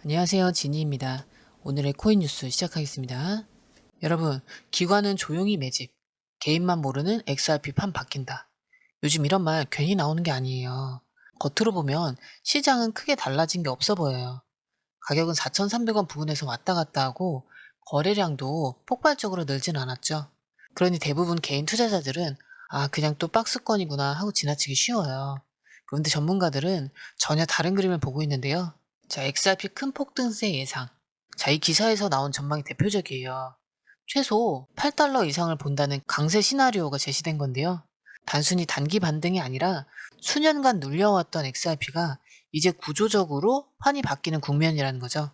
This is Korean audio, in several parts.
안녕하세요, 지니입니다. 오늘의 코인 뉴스 시작하겠습니다. 여러분, 기관은 조용히 매집, 개인만 모르는 XRP 판 바뀐다. 요즘 이런 말 괜히 나오는 게 아니에요. 겉으로 보면 시장은 크게 달라진 게 없어 보여요. 가격은 4,300원 부근에서 왔다 갔다 하고 거래량도 폭발적으로 늘진 않았죠. 그러니 대부분 개인 투자자들은 그냥 또 박스권이구나 하고 지나치기 쉬워요. 그런데 전문가들은 전혀 다른 그림을 보고 있는데요. 자, XRP 큰 폭등세 예상. 자, 이 기사에서 나온 전망이 대표적이에요. 최소 8달러 이상을 본다는 강세 시나리오가 제시된 건데요. 단순히 단기 반등이 아니라 수년간 눌려왔던 XRP가 이제 구조적으로 판이 바뀌는 국면이라는 거죠.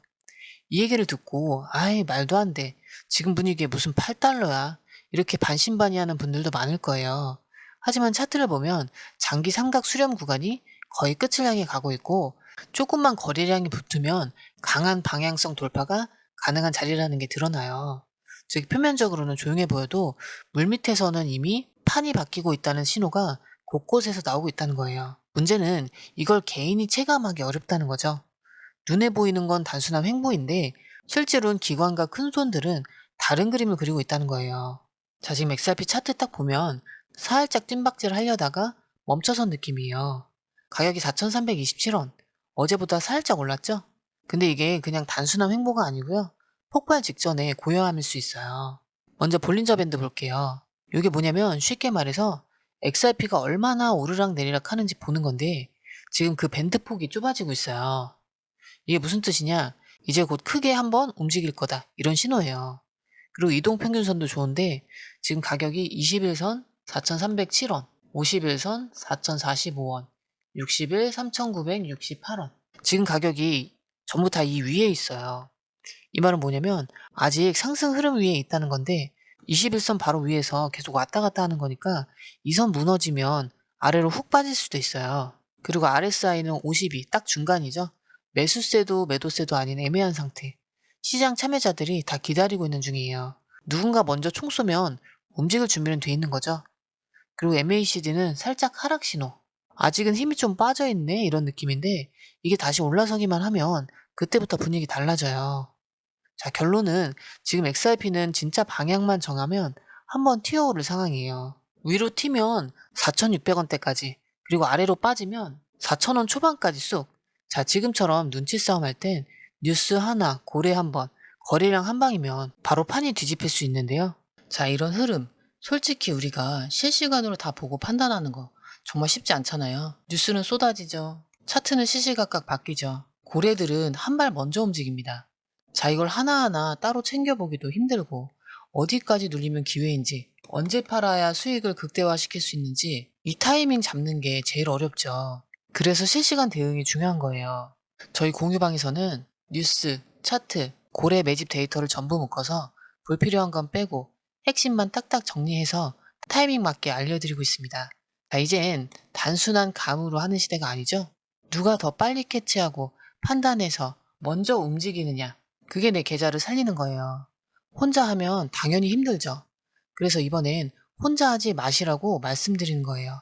이 얘기를 듣고 아이 말도 안 돼. 지금 분위기에 무슨 8달러야. 이렇게 반신반의하는 분들도 많을 거예요. 하지만 차트를 보면 장기 삼각 수렴 구간이 거의 끝을 향해 가고 있고 조금만 거래량이 붙으면 강한 방향성 돌파가 가능한 자리라는 게 드러나요. 즉 표면적으로는 조용해 보여도 물밑에서는 이미 판이 바뀌고 있다는 신호가 곳곳에서 나오고 있다는 거예요. 문제는 이걸 개인이 체감하기 어렵다는 거죠. 눈에 보이는 건 단순한 횡보인데 실제로는 기관과 큰 손들은 다른 그림을 그리고 있다는 거예요. 자, 지금 XRP 차트 딱 보면 살짝 뜀박질 하려다가 멈춰선 느낌이에요. 가격이 4,327원. 어제보다 살짝 올랐죠? 근데 이게 그냥 단순한 횡보가 아니고요. 폭발 직전에 고요함일 수 있어요. 먼저 볼린저 밴드 볼게요. 이게 뭐냐면 쉽게 말해서 XRP가 얼마나 오르락 내리락 하는지 보는 건데 지금 그 밴드 폭이 좁아지고 있어요. 이게 무슨 뜻이냐? 이제 곧 크게 한번 움직일 거다. 이런 신호예요. 그리고 이동평균선도 좋은데 지금 가격이 21선 4,307원, 51선 4,045원, 60일 3,968원. 지금 가격이 전부 다 이 위에 있어요. 이 말은 뭐냐면 아직 상승 흐름 위에 있다는 건데 21선 바로 위에서 계속 왔다 갔다 하는 거니까 이 선 무너지면 아래로 훅 빠질 수도 있어요. 그리고 RSI는 50이 딱 중간이죠. 매수세도 매도세도 아닌 애매한 상태. 시장 참여자들이 다 기다리고 있는 중이에요. 누군가 먼저 총 쏘면 움직일 준비는 돼 있는 거죠. 그리고 MACD는 살짝 하락 신호. 아직은 힘이 좀 빠져 있네 이런 느낌인데 이게 다시 올라서기만 하면 그때부터 분위기 달라져요. 자, 결론은 지금 XRP는 진짜 방향만 정하면 한번 튀어오를 상황이에요. 위로 튀면 4,600원대까지, 그리고 아래로 빠지면 4,000원 초반까지 쑥. 자, 지금처럼 눈치 싸움 할 땐 뉴스 하나, 고래 한 번, 거래량 한 방이면 바로 판이 뒤집힐 수 있는데요. 자, 이런 흐름. 솔직히 우리가 실시간으로 다 보고 판단하는 거 정말 쉽지 않잖아요. 뉴스는 쏟아지죠. 차트는 시시각각 바뀌죠. 고래들은 한 발 먼저 움직입니다. 자, 이걸 하나하나 따로 챙겨보기도 힘들고 어디까지 눌리면 기회인지 언제 팔아야 수익을 극대화시킬 수 있는지 이 타이밍 잡는 게 제일 어렵죠. 그래서 실시간 대응이 중요한 거예요. 저희 공유방에서는 뉴스, 차트, 고래 매집 데이터를 전부 묶어서 불필요한 건 빼고 핵심만 딱딱 정리해서 타이밍 맞게 알려드리고 있습니다. 자, 이젠 단순한 감으로 하는 시대가 아니죠. 누가 더 빨리 캐치하고 판단해서 먼저 움직이느냐, 그게 내 계좌를 살리는 거예요. 혼자 하면 당연히 힘들죠. 그래서 이번엔 혼자 하지 마시라고 말씀드리는 거예요.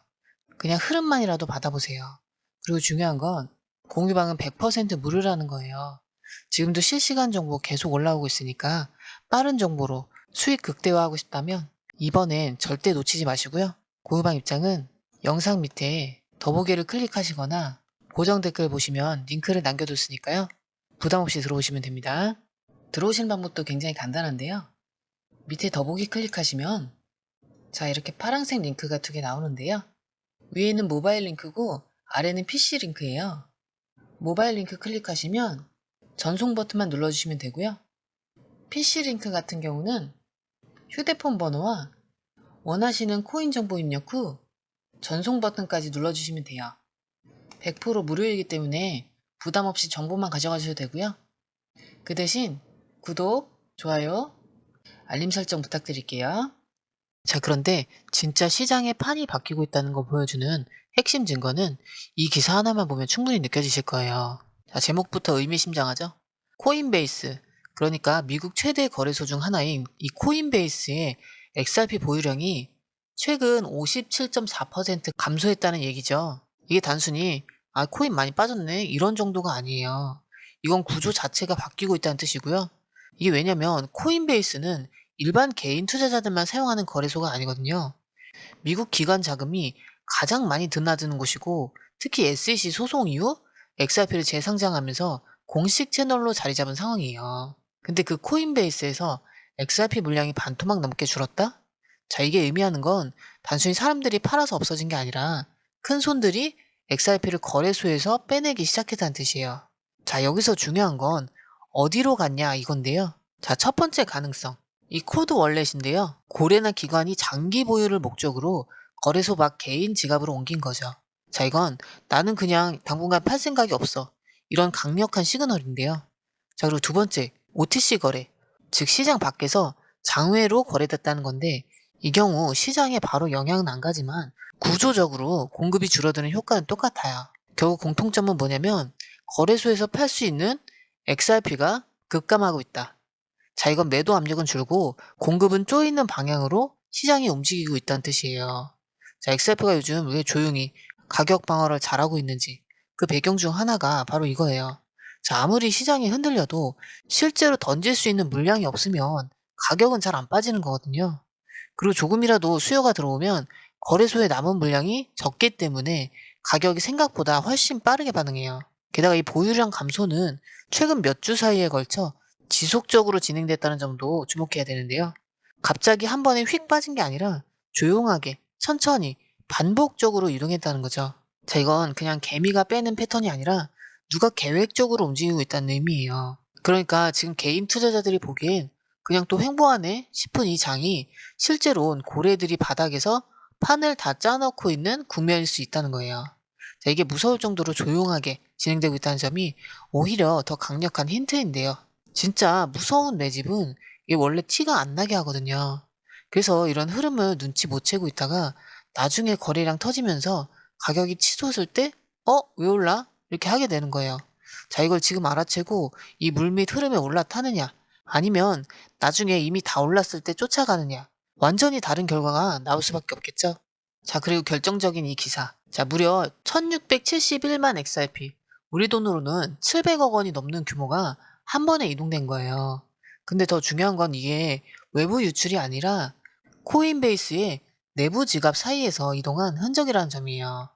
그냥 흐름만이라도 받아보세요. 그리고 중요한 건 공유방은 100% 무료라는 거예요. 지금도 실시간 정보 계속 올라오고 있으니까 빠른 정보로 수익 극대화하고 싶다면 이번엔 절대 놓치지 마시고요. 공유방 입장은 영상 밑에 더보기를 클릭하시거나 고정 댓글 보시면 링크를 남겨뒀으니까요. 부담 없이 들어오시면 됩니다. 들어오시는 방법도 굉장히 간단한데요. 밑에 더보기 클릭하시면 자, 이렇게 파란색 링크가 두 개 나오는데요. 위에는 모바일 링크고 아래는 PC 링크예요. 모바일 링크 클릭하시면 전송 버튼만 눌러주시면 되고요. PC 링크 같은 경우는 휴대폰 번호와 원하시는 코인 정보 입력 후 전송 버튼까지 눌러주시면 돼요. 100% 무료이기 때문에 부담 없이 정보만 가져가셔도 되고요. 그 대신 구독, 좋아요, 알림 설정 부탁드릴게요. 자, 그런데 진짜 시장의 판이 바뀌고 있다는 걸 보여주는 핵심 증거는 이 기사 하나만 보면 충분히 느껴지실 거예요. 자, 제목부터 의미심장하죠? 코인베이스, 그러니까 미국 최대 거래소 중 하나인 이 코인베이스의 XRP 보유량이 최근 57.4% 감소했다는 얘기죠. 이게 단순히 코인 많이 빠졌네 이런 정도가 아니에요. 이건 구조 자체가 바뀌고 있다는 뜻이고요. 이게 왜냐면 코인베이스는 일반 개인 투자자들만 사용하는 거래소가 아니거든요. 미국 기관 자금이 가장 많이 드나드는 곳이고 특히 SEC 소송 이후 XRP를 재상장하면서 공식 채널로 자리 잡은 상황이에요. 근데 그 코인베이스에서 XRP 물량이 반토막 넘게 줄었다? 자, 이게 의미하는 건 단순히 사람들이 팔아서 없어진 게 아니라 큰 손들이 XRP를 거래소에서 빼내기 시작했다는 뜻이에요. 자, 여기서 중요한 건 어디로 갔냐 이건데요. 자, 첫 번째 가능성. 이 코드 월렛인데요. 고래나 기관이 장기 보유를 목적으로 거래소 밖 개인 지갑으로 옮긴 거죠. 자, 이건 나는 그냥 당분간 팔 생각이 없어. 이런 강력한 시그널인데요. 자, 그리고 두 번째, OTC 거래. 즉, 시장 밖에서 장외로 거래됐다는 건데, 이 경우 시장에 바로 영향은 안 가지만 구조적으로 공급이 줄어드는 효과는 똑같아요. 결국 공통점은 뭐냐면, 거래소에서 팔 수 있는 XRP가 급감하고 있다. 자, 이건 매도 압력은 줄고 공급은 쪼이는 방향으로 시장이 움직이고 있다는 뜻이에요. 자, XRP가 요즘 왜 조용히 가격 방어를 잘하고 있는지 그 배경 중 하나가 바로 이거예요. 자, 아무리 시장이 흔들려도 실제로 던질 수 있는 물량이 없으면 가격은 잘 안 빠지는 거거든요. 그리고 조금이라도 수요가 들어오면 거래소에 남은 물량이 적기 때문에 가격이 생각보다 훨씬 빠르게 반응해요. 게다가 이 보유량 감소는 최근 몇 주 사이에 걸쳐 지속적으로 진행됐다는 점도 주목해야 되는데요. 갑자기 한 번에 휙 빠진 게 아니라 조용하게, 천천히, 반복적으로 이동했다는 거죠. 자, 이건 그냥 개미가 빼는 패턴이 아니라 누가 계획적으로 움직이고 있다는 의미예요. 그러니까 지금 개인 투자자들이 보기엔 그냥 또 횡보하네 싶은 이 장이 실제로는 고래들이 바닥에서 판을 다 짜놓고 있는 국면일 수 있다는 거예요. 자, 이게 무서울 정도로 조용하게 진행되고 있다는 점이 오히려 더 강력한 힌트인데요. 진짜 무서운 매집은 이게 원래 티가 안 나게 하거든요. 그래서 이런 흐름을 눈치 못 채고 있다가 나중에 거래량 터지면서 가격이 치솟을 때, 왜 올라? 이렇게 하게 되는 거예요. 자, 이걸 지금 알아채고 이 물밑 흐름에 올라타느냐, 아니면 나중에 이미 다 올랐을 때 쫓아가느냐, 완전히 다른 결과가 나올 수밖에 없겠죠. 자, 그리고 결정적인 이 기사. 자, 무려 1671만 XRP. 우리 돈으로는 700억 원이 넘는 규모가 한 번에 이동된 거예요. 근데 더 중요한 건 이게 외부 유출이 아니라 코인베이스의 내부 지갑 사이에서 이동한 흔적이라는 점이에요.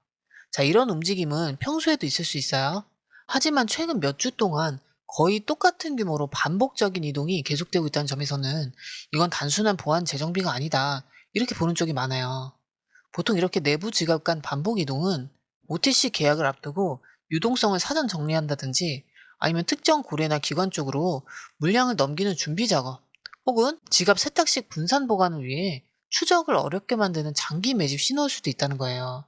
자, 이런 움직임은 평소에도 있을 수 있어요. 하지만 최근 몇 주 동안 거의 똑같은 규모로 반복적인 이동이 계속되고 있다는 점에서는 이건 단순한 보안 재정비가 아니다. 이렇게 보는 쪽이 많아요. 보통 이렇게 내부 지갑 간 반복 이동은 OTC 계약을 앞두고 유동성을 사전 정리한다든지 아니면 특정 고래나 기관 쪽으로 물량을 넘기는 준비 작업 혹은 지갑 세탁식 분산 보관을 위해 추적을 어렵게 만드는 장기 매집 신호일 수도 있다는 거예요.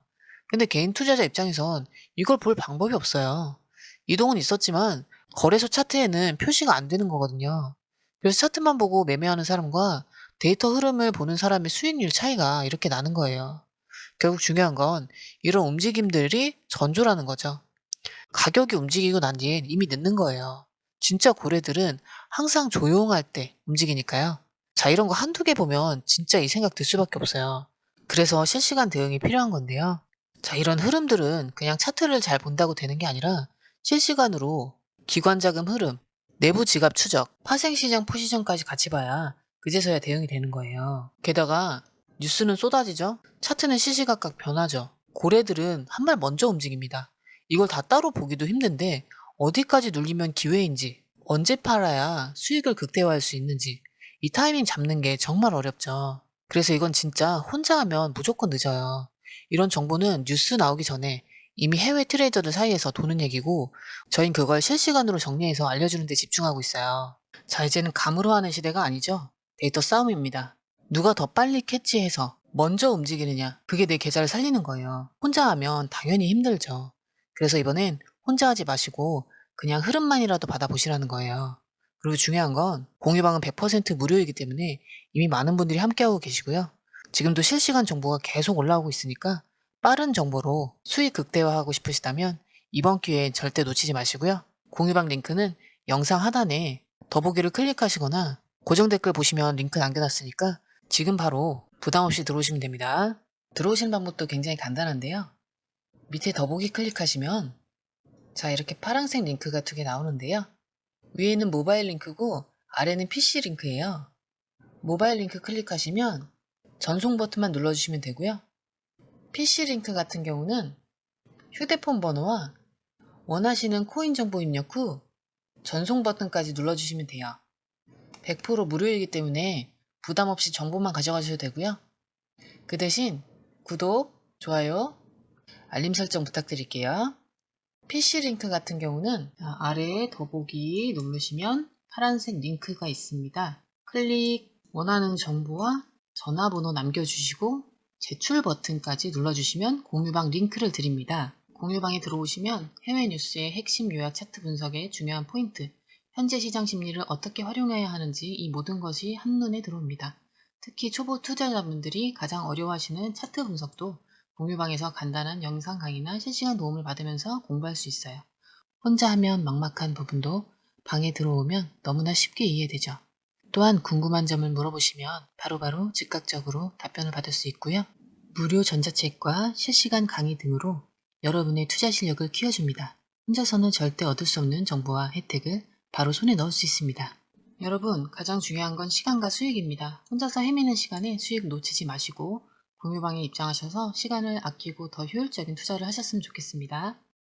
근데 개인 투자자 입장에선 이걸 볼 방법이 없어요. 이동은 있었지만 거래소 차트에는 표시가 안 되는 거거든요. 그래서 차트만 보고 매매하는 사람과 데이터 흐름을 보는 사람의 수익률 차이가 이렇게 나는 거예요. 결국 중요한 건 이런 움직임들이 전조라는 거죠. 가격이 움직이고 난 뒤엔 이미 늦는 거예요. 진짜 고래들은 항상 조용할 때 움직이니까요. 자, 이런 거 한두 개 보면 진짜 이 생각 들 수밖에 없어요. 그래서 실시간 대응이 필요한 건데요. 자, 이런 흐름들은 그냥 차트를 잘 본다고 되는 게 아니라 실시간으로 기관 자금 흐름, 내부 지갑 추적, 파생시장 포지션까지 같이 봐야 그제서야 대응이 되는 거예요. 게다가 뉴스는 쏟아지죠? 차트는 시시각각 변하죠. 고래들은 한 발 먼저 움직입니다. 이걸 다 따로 보기도 힘든데 어디까지 눌리면 기회인지, 언제 팔아야 수익을 극대화할 수 있는지 이 타이밍 잡는 게 정말 어렵죠. 그래서 이건 진짜 혼자 하면 무조건 늦어요. 이런 정보는 뉴스 나오기 전에 이미 해외 트레이더들 사이에서 도는 얘기고 저희는 그걸 실시간으로 정리해서 알려주는 데 집중하고 있어요. 자, 이제는 감으로 하는 시대가 아니죠. 데이터 싸움입니다. 누가 더 빨리 캐치해서 먼저 움직이느냐, 그게 내 계좌를 살리는 거예요. 혼자 하면 당연히 힘들죠. 그래서 이번엔 혼자 하지 마시고 그냥 흐름만이라도 받아보시라는 거예요. 그리고 중요한 건 공유방은 100% 무료이기 때문에 이미 많은 분들이 함께하고 계시고요. 지금도 실시간 정보가 계속 올라오고 있으니까 빠른 정보로 수익 극대화하고 싶으시다면 이번 기회엔 절대 놓치지 마시고요. 공유방 링크는 영상 하단에 더보기를 클릭하시거나 고정 댓글 보시면 링크 남겨놨으니까 지금 바로 부담없이 들어오시면 됩니다. 들어오시는 방법도 굉장히 간단한데요. 밑에 더보기 클릭하시면 자, 이렇게 파란색 링크가 두 개 나오는데요. 위에는 모바일 링크고 아래는 PC 링크예요. 모바일 링크 클릭하시면 전송 버튼만 눌러주시면 되고요. PC 링크 같은 경우는 휴대폰 번호와 원하시는 코인 정보 입력 후 전송 버튼까지 눌러주시면 돼요. 100% 무료이기 때문에 부담 없이 정보만 가져가셔도 되고요. 그 대신 구독, 좋아요, 알림 설정 부탁드릴게요. PC 링크 같은 경우는 아래에 더보기 누르시면 파란색 링크가 있습니다. 클릭, 원하는 정보와 전화번호 남겨주시고 제출 버튼까지 눌러주시면 공유방 링크를 드립니다. 공유방에 들어오시면 해외 뉴스의 핵심 요약 차트 분석의 중요한 포인트, 현재 시장 심리를 어떻게 활용해야 하는지 이 모든 것이 한눈에 들어옵니다. 특히 초보 투자자분들이 가장 어려워하시는 차트 분석도 공유방에서 간단한 영상 강의나 실시간 도움을 받으면서 공부할 수 있어요. 혼자 하면 막막한 부분도 방에 들어오면 너무나 쉽게 이해되죠. 또한 궁금한 점을 물어보시면 바로바로 즉각적으로 답변을 받을 수 있고요. 무료 전자책과 실시간 강의 등으로 여러분의 투자 실력을 키워줍니다. 혼자서는 절대 얻을 수 없는 정보와 혜택을 바로 손에 넣을 수 있습니다. 여러분, 가장 중요한 건 시간과 수익입니다. 혼자서 헤매는 시간에 수익 놓치지 마시고 공유방에 입장하셔서 시간을 아끼고 더 효율적인 투자를 하셨으면 좋겠습니다.